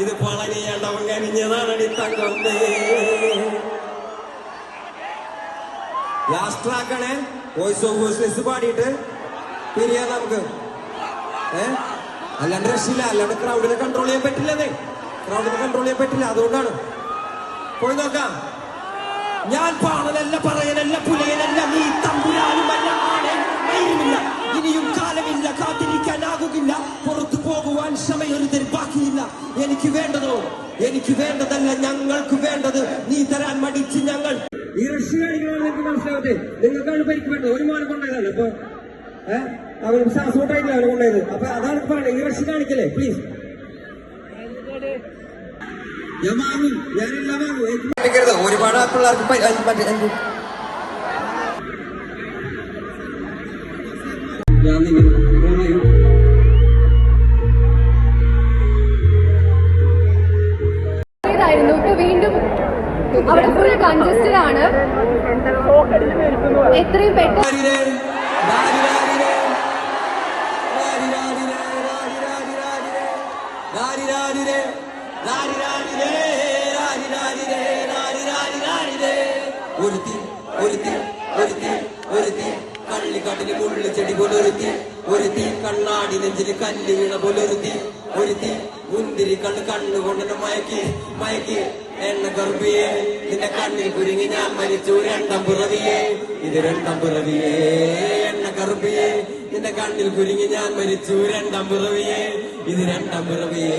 ഇത് പളനിയണ്ടവൻ കരിഞ്ഞതാണടി തങ്കമ്മേ. Last ട്രാക്കാണ്. Voice of voice പാടിയിട്ട് പിരിയാ നമുക്ക്. അല്ലാണ്ട് രക്ഷയില്ല. അല്ലാണ്ട് ക്രൗഡിനെ കൺട്രോൾ ചെയ്യാൻ പറ്റില്ലെന്നേ. ക്രൗഡിനെ കൺട്രോൾ ചെയ്യാൻ പറ്റില്ല. അതുകൊണ്ടാണ്. പോയി നോക്കാം. ഞാൻ പാണലല്ല, പറയലല്ല, പുലയനല്ല, നീ തമ്പുരാനുമല്ല, ആണേമില്ല. ഇനിയും കാലമില്ല, കാത്തിരിക്കാനാകുകില്ല, പുറത്തു പോകുവാൻ ക്ഷമയൊരുതൽ ബാക്കിയില്ല. എനിക്ക് വേണ്ടതോ എനിക്ക് വേണ്ടതല്ല, ഞങ്ങൾക്ക് വേണ്ടത് നീ തരാൻ മടിച്ച് ഞങ്ങൾ. ഈ റഷ്യ കാണിക്കണമെന്ന് എനിക്ക് മനസ്സിലാവട്ടെ. നിങ്ങൾക്കാണ് പരിക്ക് വേണ്ടത്. ഒരു മോനെ കൊണ്ടായതാണ്. അപ്പൊ അവന് ശ്വാസമുട്ടായിട്ടില്ല അവനെ കൊണ്ടായത്. അപ്പൊ അതാണ് പറയുന്നത്. ഈ റഷ്യ കാണിക്കല്ലേ പ്ലീസ്. ഞാൻ വാങ്ങും, ഞാനെല്ലാം വാങ്ങും. ഒരുപാട് പിള്ളേർക്ക് ഞാൻ വീണ്ടും അവിടെ ഫുൾ കൺജസ്റ്റഡ് ആണ്. എത്രയും പെട്ടെന്ന് കള്ളിക്കാട്ടില് മുള്ളു ചെടി പോലൊരുത്തി, ഒരുത്തി കണ്ണാടി നെഞ്ചില് കല്ല് വീണ പോലൊരുത്തി, ഒരുത്തി മുന്തിരി കണ്ണുകൊണ്ടെന്നെ മയക്കി എണ്ണ ഗർഭിയെ നിന്റെ കണ്ണിൽ കുരുങ്ങി ഞാൻ മരിച്ചു രണ്ടാം പിറവിയെ. ഇത് രണ്ടാം പിറവിയെ എണ്ണ ഗർഭിയെ നിന്റെ കണ്ണിൽ കുരുങ്ങി ഞാൻ മരിച്ചു രണ്ടാം പിറവിയെ. ഇത് രണ്ടാം പിറവിയെ.